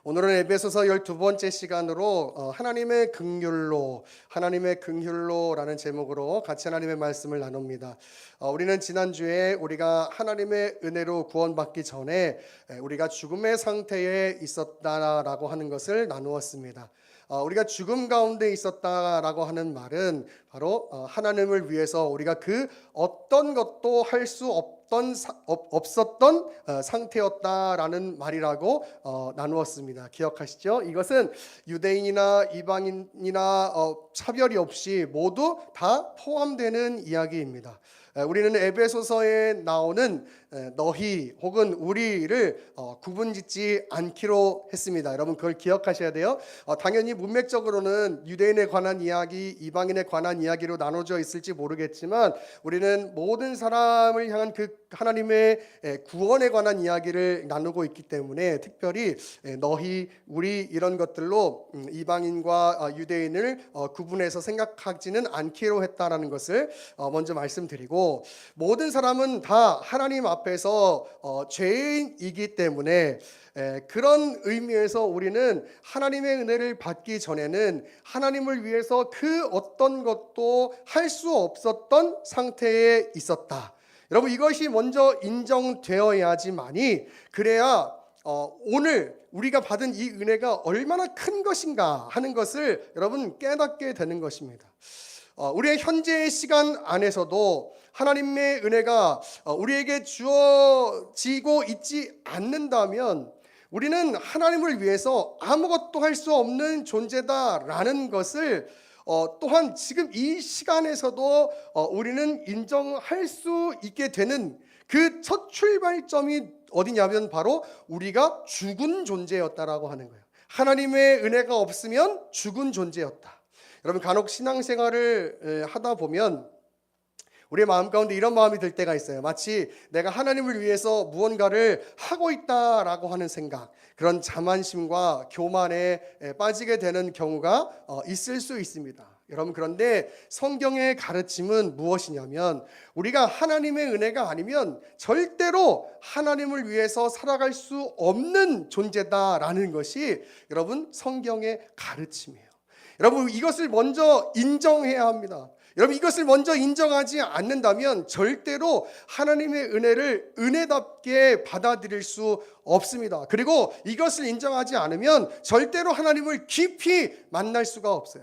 오늘은 에베소서 12번째 시간으로 하나님의 긍휼로라는 제목으로 같이 하나님의 말씀을 나눕니다. 우리는 지난주에 우리가 하나님의 은혜로 구원받기 전에 우리가 죽음의 상태에 있었다라고 하는 것을 나누었습니다. 우리가 죽음 가운데 있었다라고 하는 말은 바로 하나님을 위해서 우리가 그 어떤 것도 할 수 없었던 상태였다라는 말이라고 나누었습니다. 기억하시죠? 이것은 유대인이나 이방인이나 차별이 없이 모두 다 포함되는 이야기입니다. 우리는 에베소서에 나오는 너희 혹은 우리를 구분짓지 않기로 했습니다. 여러분 그걸 기억하셔야 돼요. 당연히 문맥적으로는 유대인에 관한 이야기, 이방인에 관한 이야기로 나눠져 있을지 모르겠지만 우리는 모든 사람을 향한 그 하나님의 구원에 관한 이야기를 나누고 있기 때문에 특별히 너희, 우리 이런 것들로 이방인과 유대인을 구분해서 생각하지는 않기로 했다라는 것을 먼저 말씀드리고, 모든 사람은 다 하나님 앞에서 죄인이기 때문에 그런 의미에서 우리는 하나님의 은혜를 받기 전에는 하나님을 위해서 그 어떤 것도 할 수 없었던 상태에 있었다. 여러분 이것이 먼저 인정되어야지만이 그래야 오늘 우리가 받은 이 은혜가 얼마나 큰 것인가 하는 것을 여러분 깨닫게 되는 것입니다. 우리의 현재의 시간 안에서도 하나님의 은혜가 우리에게 주어지고 있지 않는다면 우리는 하나님을 위해서 아무것도 할 수 없는 존재다라는 것을 또한 지금 이 시간에서도 우리는 인정할 수 있게 되는 그 첫 출발점이 어디냐면 바로 우리가 죽은 존재였다라고 하는 거예요. 하나님의 은혜가 없으면 죽은 존재였다. 여러분 간혹 신앙생활을 하다 보면 우리의 마음 가운데 이런 마음이 들 때가 있어요. 마치 내가 하나님을 위해서 무언가를 하고 있다라고 하는 생각, 그런 자만심과 교만에 빠지게 되는 경우가 있을 수 있습니다. 여러분 그런데 성경의 가르침은 무엇이냐면 우리가 하나님의 은혜가 아니면 절대로 하나님을 위해서 살아갈 수 없는 존재다라는 것이 여러분 성경의 가르침이에요. 여러분 이것을 먼저 인정해야 합니다. 여러분 이것을 먼저 인정하지 않는다면 절대로 하나님의 은혜를 은혜답게 받아들일 수 없습니다. 그리고 이것을 인정하지 않으면 절대로 하나님을 깊이 만날 수가 없어요.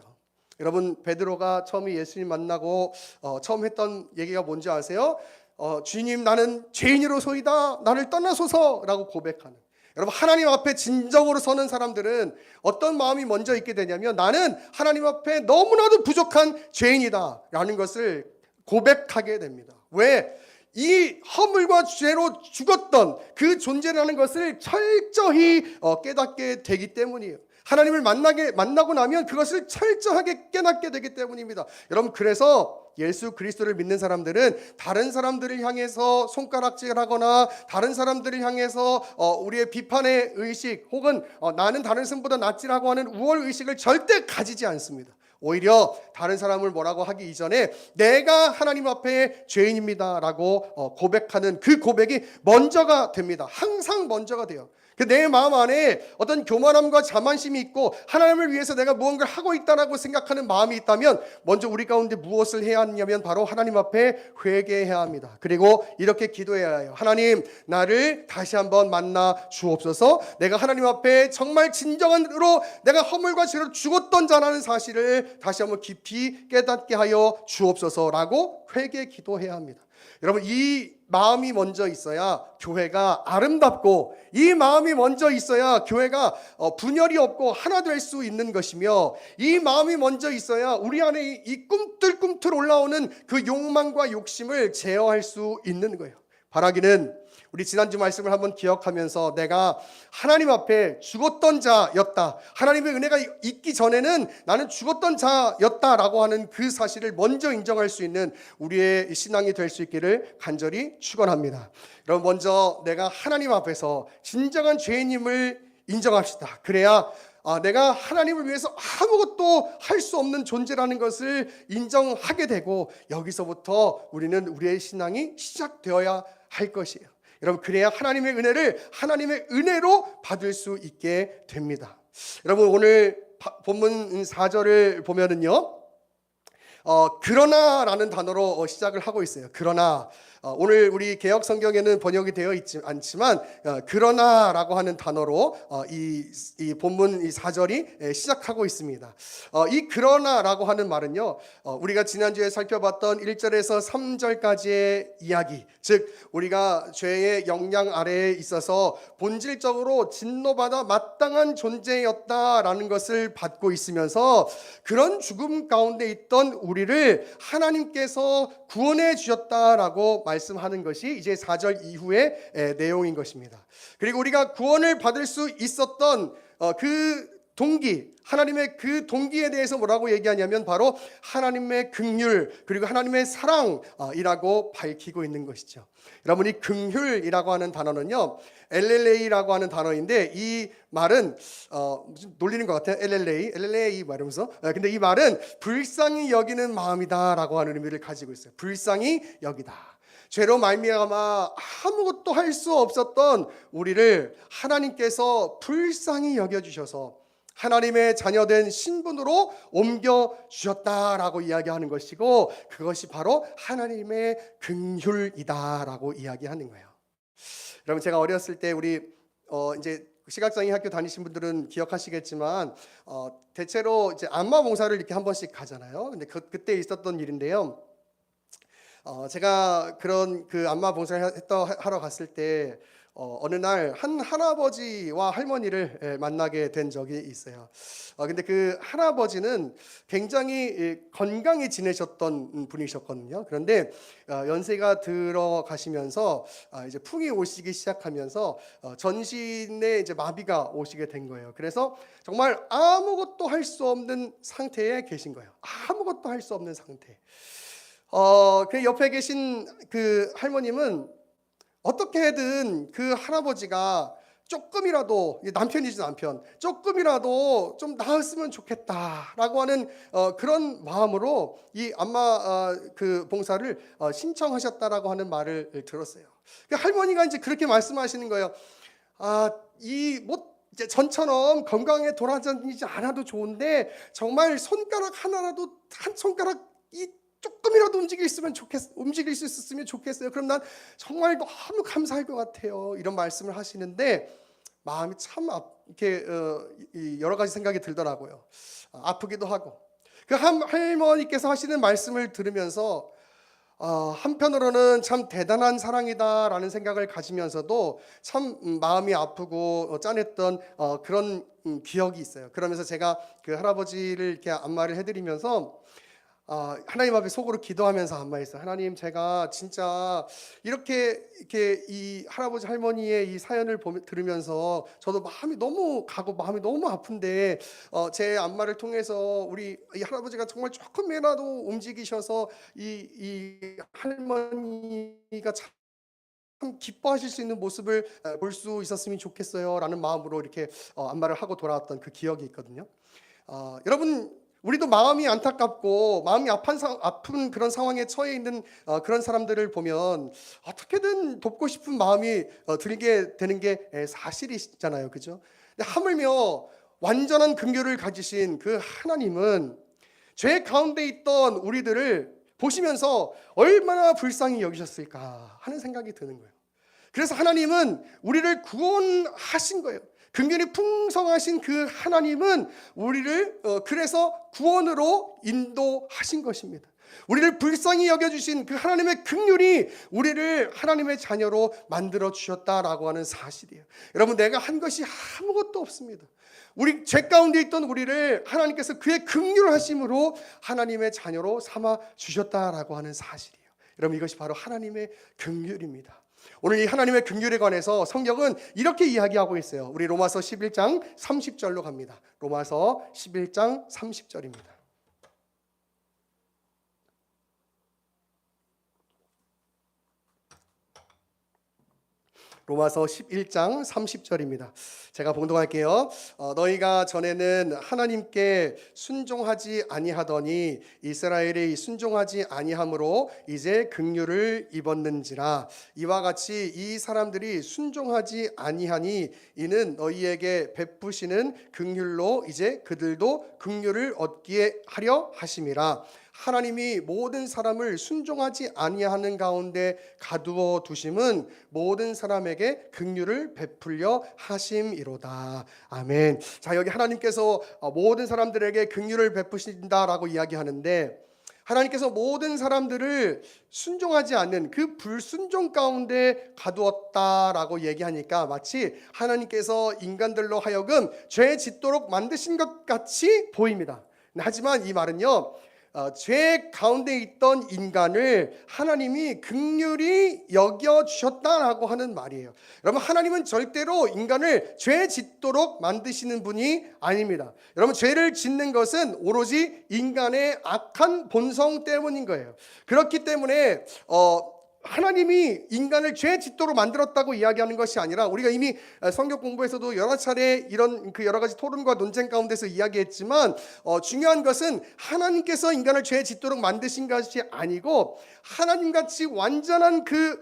여러분 베드로가 처음에 예수님 만나고 처음 했던 얘기가 뭔지 아세요? 주님 나는 죄인으로소이다 나를 떠나소서라고 고백하는. 여러분 하나님 앞에 진정으로 서는 사람들은 어떤 마음이 먼저 있게 되냐면 나는 하나님 앞에 너무나도 부족한 죄인이다 라는 것을 고백하게 됩니다. 왜? 이 허물과 죄로 죽었던 그 존재라는 것을 철저히 깨닫게 되기 때문이에요. 하나님을 만나고 나면 그것을 철저하게 깨닫게 되기 때문입니다. 여러분 그래서 예수 그리스도를 믿는 사람들은 다른 사람들을 향해서 손가락질하거나 다른 사람들을 향해서 우리의 비판의 의식 혹은 나는 다른 사람보다 낫지라고 하는 우월 의식을 절대 가지지 않습니다. 오히려 다른 사람을 뭐라고 하기 이전에 내가 하나님 앞에 죄인입니다라고 고백하는 그 고백이 먼저가 됩니다. 항상 먼저가 돼요. 내 마음 안에 어떤 교만함과 자만심이 있고 하나님을 위해서 내가 무언가를 하고 있다라고 생각하는 마음이 있다면 먼저 우리 가운데 무엇을 해야 하냐면 바로 하나님 앞에 회개해야 합니다. 그리고 이렇게 기도해야 해요. 하나님 나를 다시 한번 만나 주옵소서. 내가 하나님 앞에 정말 진정한으로 내가 허물과 죄로 죽었던 자라는 사실을 다시 한번 깊이 깨닫게 하여 주옵소서라고 회개 기도해야 합니다. 여러분 이 마음이 먼저 있어야 교회가 아름답고 이 마음이 먼저 있어야 교회가 분열이 없고 하나 될 수 있는 것이며 이 마음이 먼저 있어야 우리 안에 이 꿈틀꿈틀 올라오는 그 욕망과 욕심을 제어할 수 있는 거예요. 바라기는 우리 지난주 말씀을 한번 기억하면서 내가 하나님 앞에 죽었던 자였다. 하나님의 은혜가 있기 전에는 나는 죽었던 자였다라고 하는 그 사실을 먼저 인정할 수 있는 우리의 신앙이 될 수 있기를 간절히 축원합니다. 여러분 먼저 내가 하나님 앞에서 진정한 죄인임을 인정합시다. 그래야 내가 하나님을 위해서 아무것도 할 수 없는 존재라는 것을 인정하게 되고 여기서부터 우리는 우리의 신앙이 시작되어야 할 것이에요. 여러분, 그래야 하나님의 은혜를 하나님의 은혜로 받을 수 있게 됩니다. 여러분, 오늘 본문 4절을 보면은요, 그러나라는 단어로 시작을 하고 있어요. 그러나. 오늘 우리 개역 성경에는 번역이 되어 있지 않지만 그러나라고 하는 단어로 이 본문 이 4절이 시작하고 있습니다. 이 그러나라고 하는 말은요, 우리가 지난주에 살펴봤던 1절에서 3절까지의 이야기, 즉 우리가 죄의 영향 아래에 있어서 본질적으로 진노받아 마땅한 존재였다라는 것을 받고 있으면서 그런 죽음 가운데 있던 우리를 하나님께서 구원해 주셨다라고 말씀하는 것이 이제 4절 이후의 내용인 것입니다. 그리고 우리가 구원을 받을 수 있었던 그 동기, 하나님의 그 동기에 대해서 뭐라고 얘기하냐면 바로 하나님의 긍휼 그리고 하나님의 사랑이라고 밝히고 있는 것이죠. 여러분, 이 긍휼이라고 하는 단어는요, LLA라고 하는 단어인데 이 말은 무슨 놀리는 것 같아요. LLA 말하면서. 근데 이 말은 불쌍히 여기는 마음이다라고 하는 의미를 가지고 있어요. 불쌍히 여기다. 죄로 말미암아 아무것도 할 수 없었던 우리를 하나님께서 불쌍히 여겨주셔서 하나님의 자녀된 신분으로 옮겨주셨다라고 이야기하는 것이고, 그것이 바로 하나님의 긍휼이다라고 이야기하는 거예요. 여러분, 제가 어렸을 때 우리 이제 시각장애 학교 다니신 분들은 기억하시겠지만 대체로 이제 안마 봉사를 이렇게 한 번씩 가잖아요. 근데 그때 있었던 일인데요. 제가 그런 그 안마 봉사를 하러 갔을 때 어느 날 한 할아버지와 할머니를 만나게 된 적이 있어요. 근데 그 할아버지는 굉장히 건강히 지내셨던 분이셨거든요. 그런데 연세가 들어가시면서 이제 풍이 오시기 시작하면서 전신에 이제 마비가 오시게 된 거예요. 그래서 정말 아무것도 할 수 없는 상태에 계신 거예요. 아무것도 할 수 없는 상태. 그 옆에 계신 그 할머님은 어떻게든 그 할아버지가 조금이라도, 남편이죠, 남편, 조금이라도 좀 나았으면 좋겠다라고 하는 그런 마음으로 이 안마 그 봉사를 신청하셨다라고 하는 말을 들었어요. 그 할머니가 이제 그렇게 말씀하시는 거예요. 이 뭐 이제 전처럼 건강에 돌아다니지 않아도 좋은데 정말 손가락 하나라도, 한 손가락이 조금이라도 움직일 수 있었으면 좋겠어요. 그럼 난 정말 너무 감사할 것 같아요. 이런 말씀을 하시는데 마음이 참 이렇게 여러 가지 생각이 들더라고요. 아프기도 하고. 그 할머니께서 하시는 말씀을 들으면서 한편으로는 참 대단한 사랑이다라는 생각을 가지면서도 참 마음이 아프고 짠했던 그런 기억이 있어요. 그러면서 제가 그 할아버지를 이렇게 안마를 해드리면서 하나님 앞에 속으로 기도하면서 안마했어요. 하나님, 제가 진짜 이렇게 이 할아버지 할머니의 이 사연을 들으면서 저도 마음이 너무 가고 마음이 너무 아픈데 제 안마를 통해서 우리 이 할아버지가 정말 조금이라도 움직이셔서 이 할머니가 참 기뻐하실 수 있는 모습을 볼 수 있었으면 좋겠어요라는 마음으로 이렇게 안마를 하고 돌아왔던 그 기억이 있거든요. 여러분, 우리도 마음이 안타깝고 마음이 아픈 그런 상황에 처해 있는 그런 사람들을 보면 어떻게든 돕고 싶은 마음이 들게 되는 게 사실이잖아요, 그죠? 근데 하물며 완전한 긍휼을 가지신 그 하나님은 죄 가운데 있던 우리들을 보시면서 얼마나 불쌍히 여기셨을까 하는 생각이 드는 거예요. 그래서 하나님은 우리를 구원하신 거예요. 긍휼이 풍성하신 그 하나님은 우리를 그래서 구원으로 인도하신 것입니다. 우리를 불쌍히 여겨주신 그 하나님의 긍휼이 우리를 하나님의 자녀로 만들어 주셨다라고 하는 사실이에요. 여러분, 내가 한 것이 아무것도 없습니다. 우리 죄 가운데 있던 우리를 하나님께서 그의 긍휼하심으로 하나님의 자녀로 삼아 주셨다라고 하는 사실이에요. 여러분, 이것이 바로 하나님의 긍휼입니다. 오늘 이 하나님의 긍휼에 관해서 성경은 이렇게 이야기하고 있어요. 우리 로마서 11장 30절로 갑니다. 로마서 11장 30절입니다. 로마서 11장 30절입니다. 제가 봉독할게요. 너희가 전에는 하나님께 순종하지 아니하더니 이스라엘이 순종하지 아니함으로 이제 긍휼을 입었는지라. 이와 같이 이 사람들이 순종하지 아니하니 이는 너희에게 베푸시는 긍휼로 이제 그들도 긍휼을 얻기에 하려 하심이라. 하나님이 모든 사람을 순종하지 아니하는 가운데 가두어 두심은 모든 사람에게 긍휼을 베풀려 하심이로다. 아멘. 자, 여기 하나님께서 모든 사람들에게 긍휼을 베푸신다라고 이야기하는데, 하나님께서 모든 사람들을 순종하지 않는 그 불순종 가운데 가두었다라고 얘기하니까 마치 하나님께서 인간들로 하여금 죄 짓도록 만드신 것 같이 보입니다. 하지만 이 말은요, 죄 가운데 있던 인간을 하나님이 긍휼히 여겨주셨다라고 하는 말이에요. 여러분, 하나님은 절대로 인간을 죄 짓도록 만드시는 분이 아닙니다. 여러분, 죄를 짓는 것은 오로지 인간의 악한 본성 때문인 거예요. 그렇기 때문에 하나님이 인간을 죄 짓도록 만들었다고 이야기하는 것이 아니라, 우리가 이미 성경 공부에서도 여러 차례 이런 여러 가지 토론과 논쟁 가운데서 이야기했지만, 중요한 것은 하나님께서 인간을 죄 짓도록 만드신 것이 아니고 하나님같이 완전한 그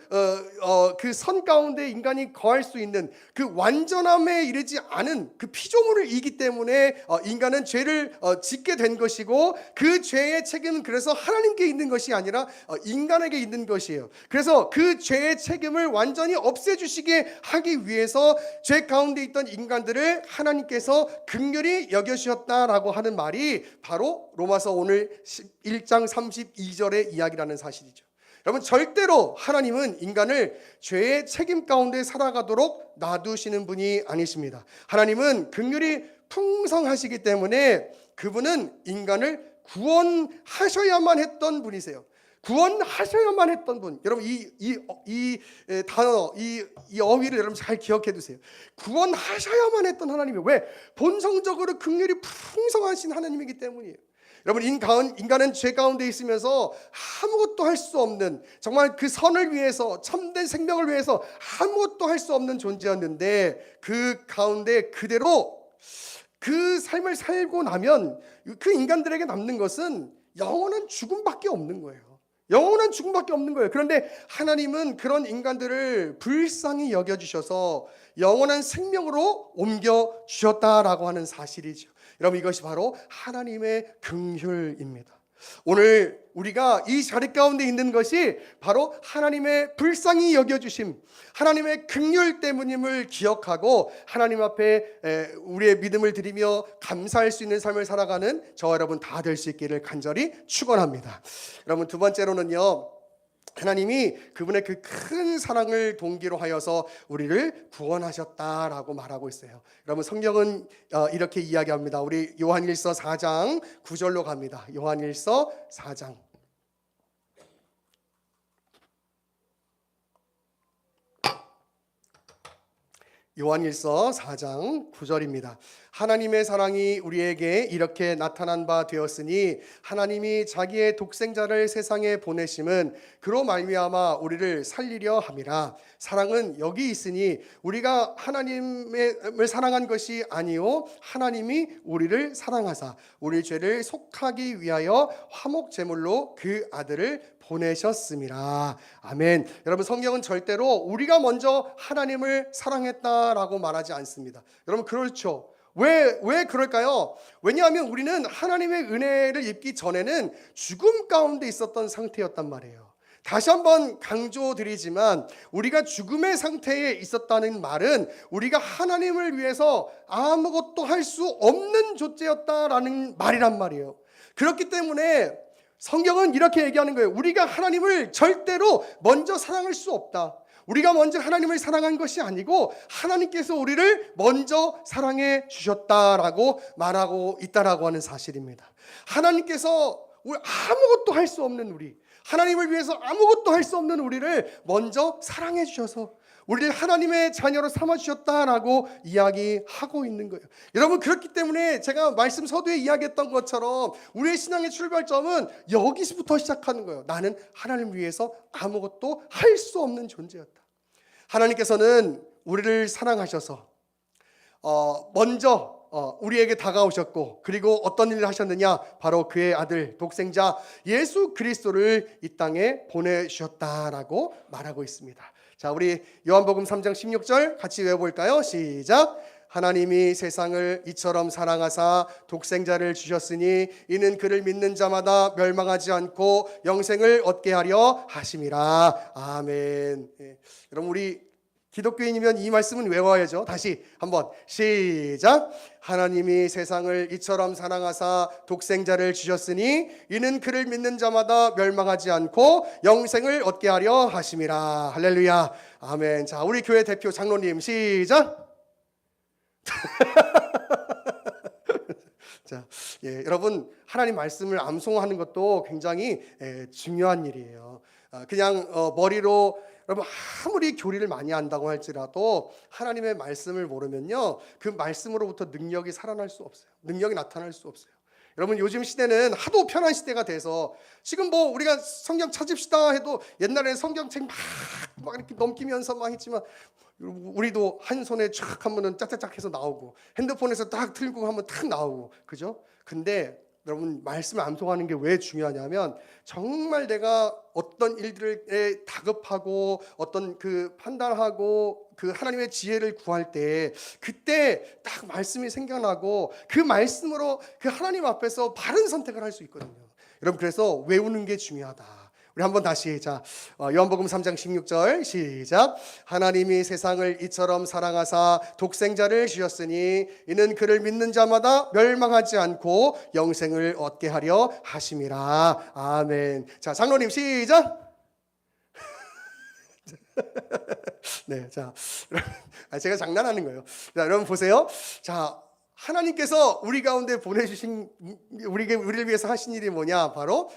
선 가운데 인간이 거할 수 있는 그 완전함에 이르지 않은 그 피조물을 이기 때문에 인간은 죄를 짓게 된 것이고, 그 죄의 책임은 그래서 하나님께 있는 것이 아니라 인간에게 있는 것이에요. 그래서 그 죄의 책임을 완전히 없애주시게 하기 위해서 죄 가운데 있던 인간들을 하나님께서 긍휼히 여겨주셨다라고 하는 말이 바로 로마서 오늘 1장 32절의 이야기라는 사실이죠. 여러분, 절대로 하나님은 인간을 죄의 책임 가운데 살아가도록 놔두시는 분이 아니십니다. 하나님은 긍휼이 풍성하시기 때문에 그분은 인간을 구원하셔야만 했던 분이세요. 구원하셔야만 했던 분. 여러분, 이 단어, 이 어휘를 여러분 잘 기억해 두세요. 구원하셔야만 했던 하나님이, 왜? 본성적으로 긍휼이 풍성하신 하나님이기 때문이에요. 여러분, 인간은 죄 가운데 있으면서 아무것도 할 수 없는, 정말 그 선을 위해서, 참된 생명을 위해서 아무것도 할 수 없는 존재였는데, 그 가운데 그대로 그 삶을 살고 나면 그 인간들에게 남는 것은 영원한 죽음밖에 없는 거예요. 영원한 죽음밖에 없는 거예요. 그런데 하나님은 그런 인간들을 불쌍히 여겨주셔서 영원한 생명으로 옮겨주셨다라고 하는 사실이죠. 여러분, 이것이 바로 하나님의 긍휼입니다. 오늘 우리가 이 자리 가운데 있는 것이 바로 하나님의 불쌍히 여겨주심, 하나님의 긍휼 때문임을 기억하고 하나님 앞에 우리의 믿음을 드리며 감사할 수 있는 삶을 살아가는 저와 여러분 다 될 수 있기를 간절히 축원합니다. 여러분, 두 번째로는요, 하나님이 그분의 그 큰 사랑을 동기로 하여서 우리를 구원하셨다라고 말하고 있어요. 여러분, 성경은 이렇게 이야기합니다. 우리 요한일서 4장 9절로 갑니다. 요한일서 4장. 요한일서 4장 9절입니다. 하나님의 사랑이 우리에게 이렇게 나타난 바 되었으니 하나님이 자기의 독생자를 세상에 보내심은 그로 말미암아 우리를 살리려 함이라. 사랑은 여기 있으니 우리가 하나님을 사랑한 것이 아니요 하나님이 우리를 사랑하사 우리 죄를 속하기 위하여 화목 제물로 그 아들을 보내셨음이라. 아멘. 여러분, 성경은 절대로 우리가 먼저 하나님을 사랑했다라고 말하지 않습니다. 여러분, 그렇죠. 왜 그럴까요? 왜냐하면 우리는 하나님의 은혜를 입기 전에는 죽음 가운데 있었던 상태였단 말이에요. 다시 한번 강조드리지만, 우리가 죽음의 상태에 있었다는 말은 우리가 하나님을 위해서 아무것도 할 수 없는 존재였다라는 말이란 말이에요. 그렇기 때문에 성경은 이렇게 얘기하는 거예요. 우리가 하나님을 절대로 먼저 사랑할 수 없다. 우리가 먼저 하나님을 사랑한 것이 아니고 하나님께서 우리를 먼저 사랑해 주셨다라고 말하고 있다라고 하는 사실입니다. 하나님께서 아무것도 할 수 없는 우리, 하나님을 위해서 아무것도 할 수 없는 우리를 먼저 사랑해 주셔서 우리를 하나님의 자녀로 삼아주셨다라고 이야기하고 있는 거예요. 여러분, 그렇기 때문에 제가 말씀 서두에 이야기했던 것처럼 우리의 신앙의 출발점은 여기서부터 시작하는 거예요. 나는 하나님을 위해서 아무것도 할 수 없는 존재였다. 하나님께서는 우리를 사랑하셔서 먼저 우리에게 다가오셨고, 그리고 어떤 일을 하셨느냐? 바로 그의 아들 독생자 예수 그리스도를 이 땅에 보내주셨다라고 말하고 있습니다. 자, 우리 요한복음 3장 16절 같이 외워볼까요? 시작. 하나님이 세상을 이처럼 사랑하사 독생자를 주셨으니 이는 그를 믿는 자마다 멸망하지 않고 영생을 얻게 하려 하심이라. 아멘. 여러분, 우리 기독교인이면 이 말씀은 외워야죠. 다시 한번 시작. 하나님이 세상을 이처럼 사랑하사 독생자를 주셨으니 이는 그를 믿는 자마다 멸망하지 않고 영생을 얻게 하려 하심이라. 할렐루야. 아멘. 자, 우리 교회 대표 장로님 시작. 자, 여러분, 하나님 말씀을 암송하는 것도 굉장히 중요한 일이에요. 그냥 머리로, 여러분, 아무리 교리를 많이 한다고 할지라도 하나님의 말씀을 모르면요, 그 말씀으로부터 능력이 살아날 수 없어요. 능력이 나타날 수 없어요. 여러분, 요즘 시대는 하도 편한 시대가 돼서 지금 뭐 우리가 성경 찾읍시다 해도 옛날에는 성경책 막 이렇게 넘기면서 막 했지만, 우리도 한 손에 쫙 하면은 짝짝짝 해서 나오고, 핸드폰에서 딱 틀고 하면 탁 나오고, 그죠? 근데 여러분, 말씀을 암송하는 게 왜 중요하냐면, 정말 내가 어떤 일들에 다급하고 어떤 그 판단하고 그 하나님의 지혜를 구할 때, 그때 딱 말씀이 생겨나고 그 말씀으로 그 하나님 앞에서 바른 선택을 할 수 있거든요. 여러분, 그래서 외우는 게 중요하다. 우리 한번 다시, 자, 요한복음 3장 16절 시작. 하나님이 세상을 이처럼 사랑하사 독생자를 주셨으니 이는 그를 믿는 자마다 멸망하지 않고 영생을 얻게 하려 하심이라. 아멘. 자, 장로님 시작. 네, 자, 제가 장난하는 거예요. 자, 여러분 보세요. 자, 하나님께서 우리 가운데 보내주신, 우리를 위해서 하신 일이 뭐냐? 바로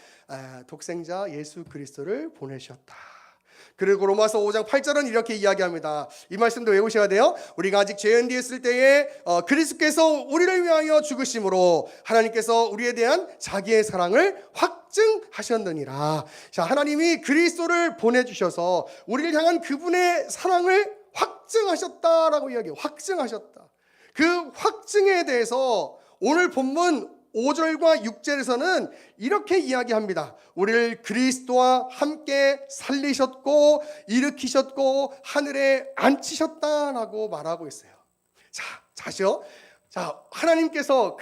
독생자 예수 그리스도를 보내셨다. 그리고 로마서 5장 8절은 이렇게 이야기합니다. 이 말씀도 외우셔야 돼요. 우리가 아직 죄인 되었을 때에 그리스도께서 우리를 위하여 죽으심으로 하나님께서 우리에 대한 자기의 사랑을 확증하셨느니라. 자, 하나님이 그리스도를 보내주셔서 우리를 향한 그분의 사랑을 확증하셨다라고 이야기해요. 확증하셨다. 그 확증에 대해서 오늘 본문 5절과 6절에서는 이렇게 이야기합니다. 우리를 그리스도와 함께 살리셨고 일으키셨고 하늘에 앉히셨다라고 말하고 있어요. 자, 다시요. 자, 하나님께서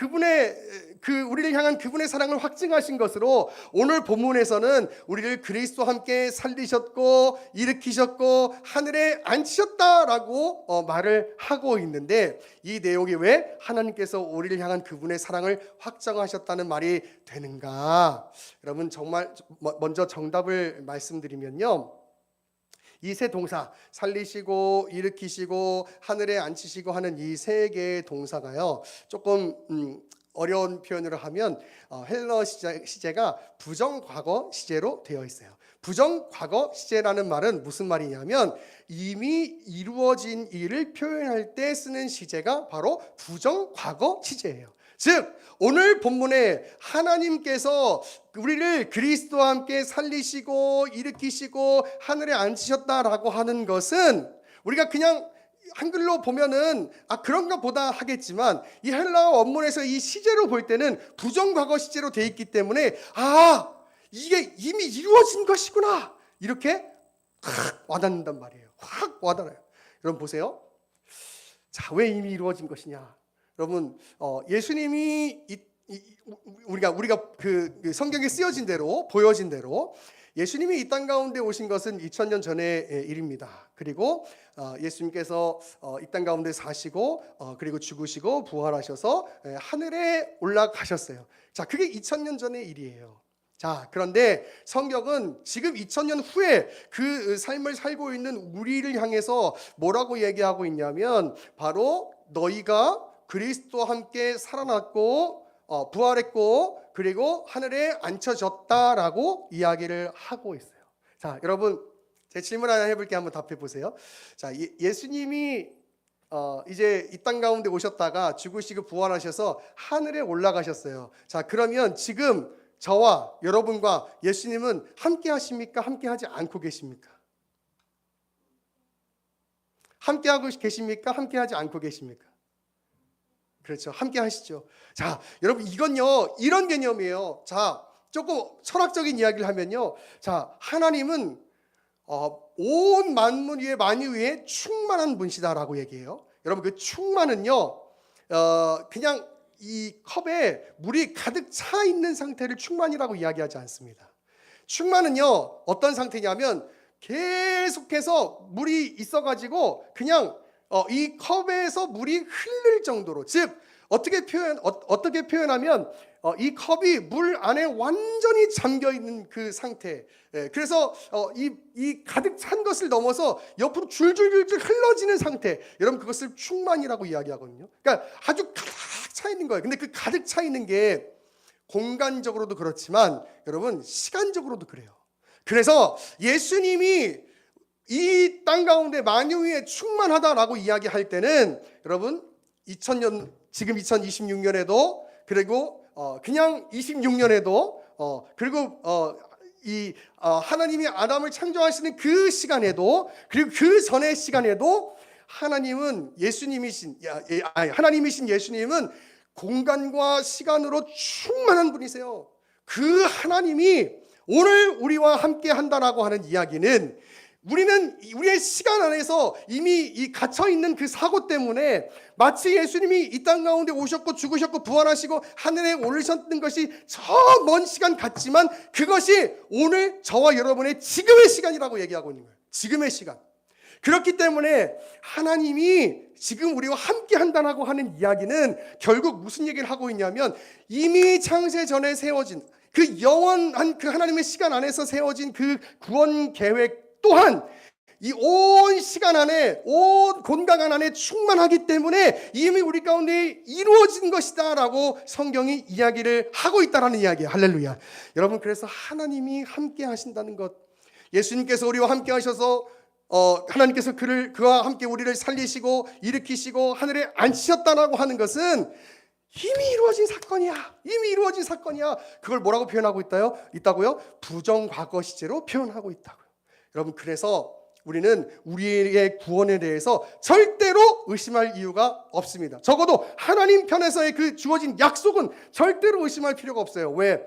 우리를 향한 그분의 사랑을 확증하신 것으로 오늘 본문에서는 우리를 그리스도와 함께 살리셨고 일으키셨고 하늘에 앉히셨다라고 말을 하고 있는데, 이 내용이 왜 하나님께서 우리를 향한 그분의 사랑을 확증하셨다는 말이 되는가? 여러분, 정말 먼저 정답을 말씀드리면요, 이 세 동사, 살리시고 일으키시고 하늘에 앉히시고 하는 이 세 개의 동사가요, 조금 어려운 표현으로 하면 헬러 시제가 부정과거 시제로 되어 있어요. 부정과거 시제라는 말은 무슨 말이냐면, 이미 이루어진 일을 표현할 때 쓰는 시제가 바로 부정과거 시제예요. 즉, 오늘 본문에 하나님께서 우리를 그리스도와 함께 살리시고 일으키시고 하늘에 앉히셨다라고 하는 것은, 우리가 그냥 한글로 보면은 그런가 보다 하겠지만, 이 헬라어 원문에서 이 시제로 볼 때는 부정과거 시제로 돼 있기 때문에 이게 이미 이루어진 것이구나, 이렇게 확 와닿는단 말이에요. 확 와닿아요. 여러분 보세요. 자, 왜 이미 이루어진 것이냐? 여러분, 예수님이 우리가 그 성경에 쓰여진 대로, 보여진 대로 예수님이 이 땅 가운데 오신 것은 2000년 전의 일입니다. 그리고 예수님께서 이 땅 가운데 사시고 그리고 죽으시고 부활하셔서 하늘에 올라가셨어요. 자, 그게 2000년 전의 일이에요. 자, 그런데 성경은 지금 2000년 후에 그 삶을 살고 있는 우리를 향해서 뭐라고 얘기하고 있냐면, 바로 너희가 그리스도와 함께 살아났고 부활했고 그리고 하늘에 앉혀졌다라고 이야기를 하고 있어요. 자, 여러분, 제 질문 하나 해볼게요. 한번 답해 보세요. 자, 예수님이 이제 이 땅 가운데 오셨다가 죽으시고 부활하셔서 하늘에 올라가셨어요. 자, 그러면 지금 저와 여러분과 예수님은 함께 하십니까? 함께 하지 않고 계십니까? 함께하고 계십니까? 함께하지 않고 계십니까? 그렇죠. 함께하시죠. 자, 여러분 이건요 이런 개념이에요. 자, 조금 철학적인 이야기를 하면요. 자, 하나님은 온 만물 위에 만유 위에 충만한 분이시다라고 얘기해요. 여러분 그 충만은요 그냥 이 컵에 물이 가득 차 있는 상태를 충만이라고 이야기하지 않습니다. 충만은요 어떤 상태냐면 계속해서 물이 있어가지고 그냥 이 컵에서 물이 흐를 정도로, 즉 어떻게 표현하면 이 컵이 물 안에 완전히 잠겨 있는 그 상태. 그래서 이 가득 찬 것을 넘어서 옆으로 줄줄줄줄 흘러지는 상태. 여러분 그것을 충만이라고 이야기하거든요. 그러니까 아주 가득 차 있는 거예요. 근데 그 가득 차 있는 게 공간적으로도 그렇지만 여러분 시간적으로도 그래요. 그래서 예수님이 이 땅 가운데 만유 위에 충만하다라고 이야기할 때는 여러분 2000년 지금 2026년에도 그리고 그냥 26년에도 그리고 하나님이 아담을 창조하시는 그 시간에도 그리고 그 전의 시간에도 하나님이신 예수님은 공간과 시간으로 충만한 분이세요. 그 하나님이 오늘 우리와 함께 한다라고 하는 이야기는 우리는 우리의 시간 안에서 이미 갇혀 있는 그 사고 때문에 마치 예수님이 이 땅 가운데 오셨고 죽으셨고 부활하시고 하늘에 오르셨던 것이 저 먼 시간 같지만 그것이 오늘 저와 여러분의 지금의 시간이라고 얘기하고 있는 거예요. 지금의 시간. 그렇기 때문에 하나님이 지금 우리와 함께 한다라고 하는 이야기는 결국 무슨 얘기를 하고 있냐면 이미 창세 전에 세워진 그 영원한 그 하나님의 시간 안에서 세워진 그 구원 계획 또한 이 온 시간 안에 온 공간 안에 충만하기 때문에 이미 우리 가운데 이루어진 것이다 라고 성경이 이야기를 하고 있다라는 이야기예요. 할렐루야. 여러분 그래서 하나님이 함께 하신다는 것, 예수님께서 우리와 함께 하셔서 하나님께서 그와 함께 우리를 살리시고 일으키시고 하늘에 앉히셨다라고 하는 것은 이미 이루어진 사건이야. 이미 이루어진 사건이야. 그걸 뭐라고 표현하고 있다고요? 부정과거 시제로 표현하고 있다고요. 여러분 그래서 우리는 우리의 구원에 대해서 절대로 의심할 이유가 없습니다. 적어도 하나님 편에서의 그 주어진 약속은 절대로 의심할 필요가 없어요. 왜?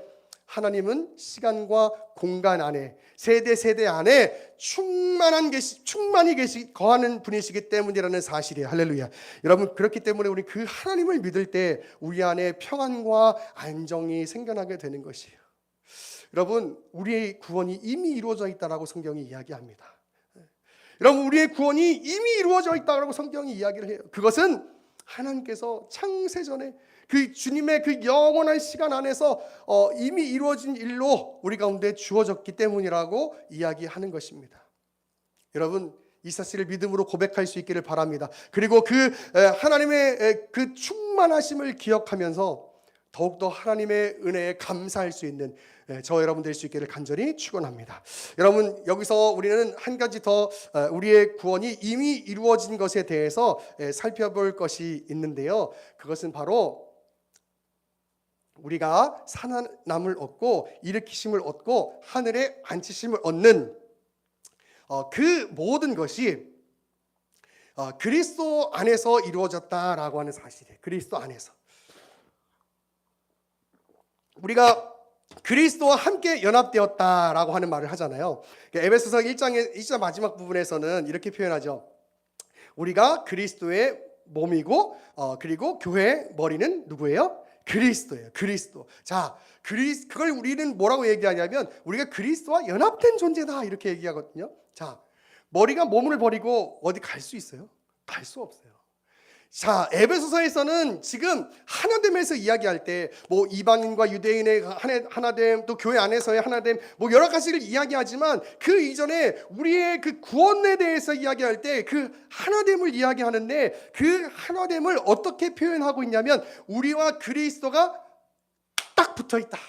하나님은 시간과 공간 안에 세대 안에 충만히 거하는 분이시기 때문이라는 사실이에요. 할렐루야. 여러분 그렇기 때문에 우리 그 하나님을 믿을 때 우리 안에 평안과 안정이 생겨나게 되는 것이에요. 여러분 우리의 구원이 이미 이루어져 있다라고 성경이 이야기합니다. 여러분 우리의 구원이 이미 이루어져 있다라고 성경이 이야기를 해요. 그것은 하나님께서 창세전에 그 주님의 그 영원한 시간 안에서 이미 이루어진 일로 우리 가운데 주어졌기 때문이라고 이야기하는 것입니다. 여러분 이 사실을 믿음으로 고백할 수 있기를 바랍니다. 그리고 그 하나님의 그 충만하심을 기억하면서 더욱더 하나님의 은혜에 감사할 수 있는 저 여러분 될 수 있기를 간절히 축원합니다. 여러분 여기서 우리는 한 가지 더 우리의 구원이 이미 이루어진 것에 대해서 살펴볼 것이 있는데요. 그것은 바로 우리가 살아남을 얻고 일으키심을 얻고 하늘에 앉히심을 얻는 그 모든 것이 그리스도 안에서 이루어졌다라고 하는 사실이에요. 그리스도 안에서. 우리가 그리스도와 함께 연합되었다라고 하는 말을 하잖아요. 에베소서 1장 마지막 부분에서는 이렇게 표현하죠. 우리가 그리스도의 몸이고 그리고 교회의 머리는 누구예요? 그리스도예요. 그리스도. 자, 그걸 우리는 뭐라고 얘기하냐면 우리가 그리스도와 연합된 존재다 이렇게 얘기하거든요. 자, 머리가 몸을 버리고 어디 갈 수 있어요? 갈 수 없어요. 자, 에베소서에서는 지금 하나됨에서 이야기할 때 뭐 이방인과 유대인의 하나됨, 또 교회 안에서의 하나됨, 뭐 여러 가지를 이야기하지만 그 이전에 우리의 그 구원에 대해서 이야기할 때 그 하나됨을 이야기하는데 그 하나됨을 어떻게 표현하고 있냐면 우리와 그리스도가 딱 붙어 있다.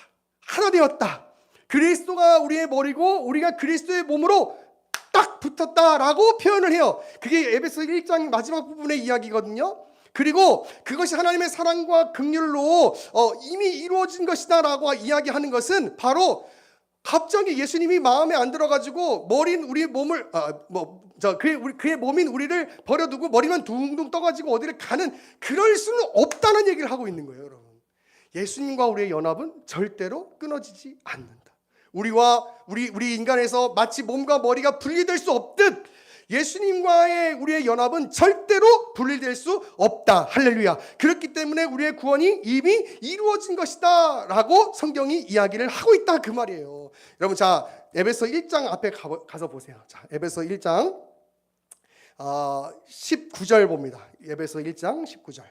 하나 되었다. 그리스도가 우리의 머리고 우리가 그리스도의 몸으로 딱 붙었다라고 표현을 해요. 그게 에베소 1장 마지막 부분의 이야기거든요. 그리고 그것이 하나님의 사랑과 긍휼로 이미 이루어진 것이다라고 이야기하는 것은 바로 갑자기 예수님이 마음에 안 들어가지고 머린 우리 몸을 그의 몸인 우리를 버려두고 머리만 둥둥 떠가지고 어디를 가는 그럴 수는 없다는 얘기를 하고 있는 거예요, 여러분. 예수님과 우리의 연합은 절대로 끊어지지 않는다. 우리 인간에서 마치 몸과 머리가 분리될 수 없듯 예수님과의 우리의 연합은 절대로 분리될 수 없다. 할렐루야. 그렇기 때문에 우리의 구원이 이미 이루어진 것이다 라고 성경이 이야기를 하고 있다, 그 말이에요. 여러분, 자, 에베소 1장 앞에 가서 보세요. 자, 에베소 1장 19절 봅니다. 에베소 1장 19절.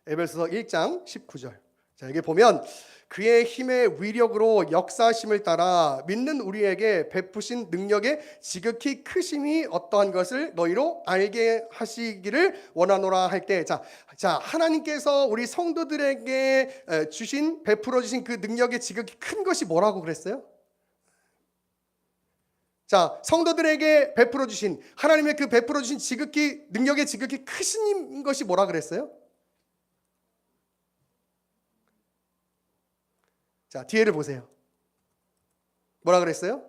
에베소 1장 19절. 자, 여기 보면 그의 힘의 위력으로 역사하심을 따라 믿는 우리에게 베푸신 능력의 지극히 크심이 어떠한 것을 너희로 알게 하시기를 원하노라 할 때, 자, 하나님께서 우리 성도들에게 베풀어 주신 그 능력의 지극히 큰 것이 뭐라고 그랬어요? 자, 성도들에게 베풀어 주신 하나님의 그 베풀어 주신 능력의 지극히 크신 것이 뭐라 그랬어요? 자, 뒤에를 보세요. 뭐라 그랬어요?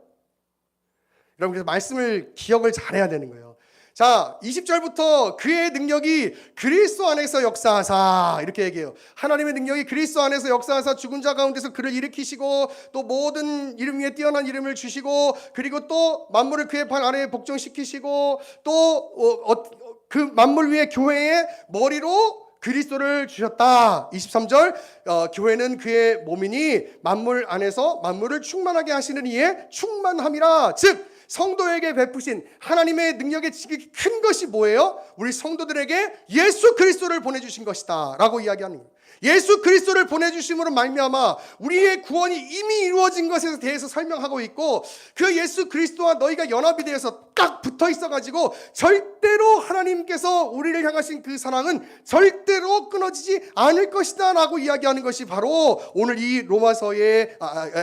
여러분, 그래서 말씀을 기억을 잘해야 되는 거예요. 자, 20절부터 그의 능력이 그리스도 안에서 역사하사, 이렇게 얘기해요. 하나님의 능력이 그리스도 안에서 역사하사 죽은 자 가운데서 그를 일으키시고 또 모든 이름 위에 뛰어난 이름을 주시고 그리고 또 만물을 그의 발 아래에 복종시키시고 또 그 만물 위에 교회의 머리로 그리스도를 주셨다. 23절 교회는 그의 몸이니 만물 안에서 만물을 충만하게 하시는 이의 충만함이라. 즉 성도에게 베푸신 하나님의 능력의 지극히 큰 것이 뭐예요? 우리 성도들에게 예수 그리스도를 보내주신 것이다 라고 이야기하는 거예요. 예수 그리스도를 보내주심으로 말미암아 우리의 구원이 이미 이루어진 것에 대해서 설명하고 있고, 그 예수 그리스도와 너희가 연합이 되어서 딱 붙어 있어가지고 절대로 하나님께서 우리를 향하신 그 사랑은 절대로 끊어지지 않을 것이다 라고 이야기하는 것이 바로 오늘 이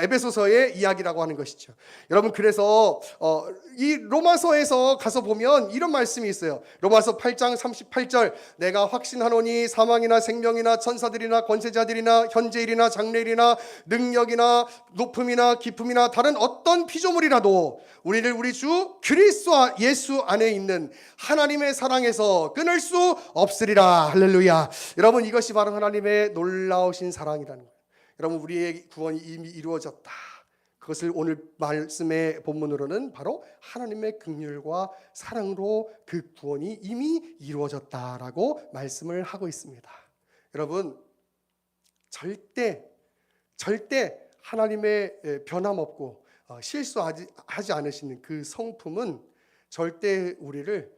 에베소서의 이야기라고 하는 것이죠. 여러분, 그래서 이 로마서에서 가서 보면 이런 말씀이 있어요. 로마서 8장 38절, 내가 확신하노니 사망이나 생명이나 천사들이나 권세자들이나 현재일이나 장래일이나 능력이나 높음이나 깊음이나 다른 어떤 피조물이라도 우리를 우리 주 그리스도 예수 안에 있는 하나님의 사랑에서 끊을 수 없으리라. 할렐루야. 여러분, 이것이 바로 하나님의 놀라우신 사랑이라는 거예요. 여러분, 우리의 구원이 이미 이루어졌다. 그것을 오늘 말씀의 본문으로는 바로 하나님의 긍휼과 사랑으로 그 구원이 이미 이루어졌다라고 말씀을 하고 있습니다. 여러분, 절대 하나님의 변함없고 실수하지 않으시는 그 성품은 절대 우리를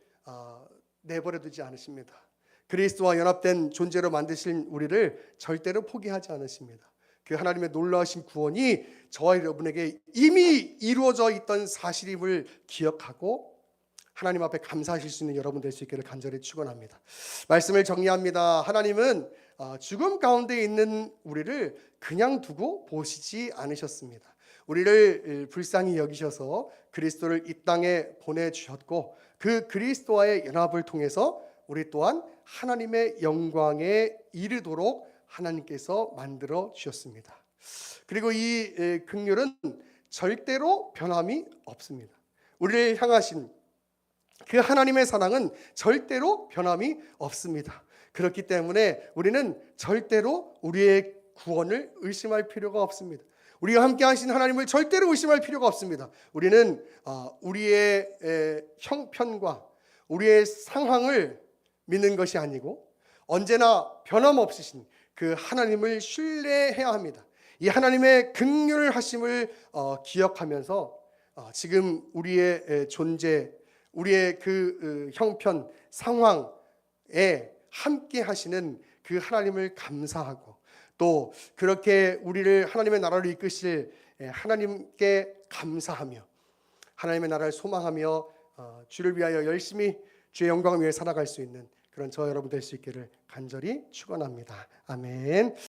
내버려 두지 않으십니다. 그리스도와 연합된 존재로 만드신 우리를 절대로 포기하지 않으십니다. 그 하나님의 놀라우신 구원이 저와 여러분에게 이미 이루어져 있던 사실임을 기억하고 하나님 앞에 감사하실 수 있는 여러분 될 수 있기를 간절히 축원합니다. 말씀을 정리합니다. 하나님은 죽음 가운데 있는 우리를 그냥 두고 보시지 않으셨습니다. 우리를 불쌍히 여기셔서 그리스도를 이 땅에 보내주셨고, 그 그리스도와의 연합을 통해서 우리 또한 하나님의 영광에 이르도록 하나님께서 만들어 주셨습니다. 그리고 이 긍휼은 절대로 변함이 없습니다. 우리를 향하신 그 하나님의 사랑은 절대로 변함이 없습니다. 그렇기 때문에 우리는 절대로 우리의 구원을 의심할 필요가 없습니다. 우리와 함께 하신 하나님을 절대로 의심할 필요가 없습니다. 우리는 우리의 형편과 우리의 상황을 믿는 것이 아니고 언제나 변함없으신 그 하나님을 신뢰해야 합니다. 이 하나님의 긍휼하심을 기억하면서 지금 우리의 존재, 우리의 그 형편, 상황에 함께 하시는 그 하나님을 감사하고, 또 그렇게 우리를 하나님의 나라로 이끄실 하나님께 감사하며 하나님의 나라를 소망하며 주를 위하여 열심히 주의 영광을 위해 살아갈 수 있는 그런 저 여러분 될 수 있기를 간절히 축원합니다. 아멘.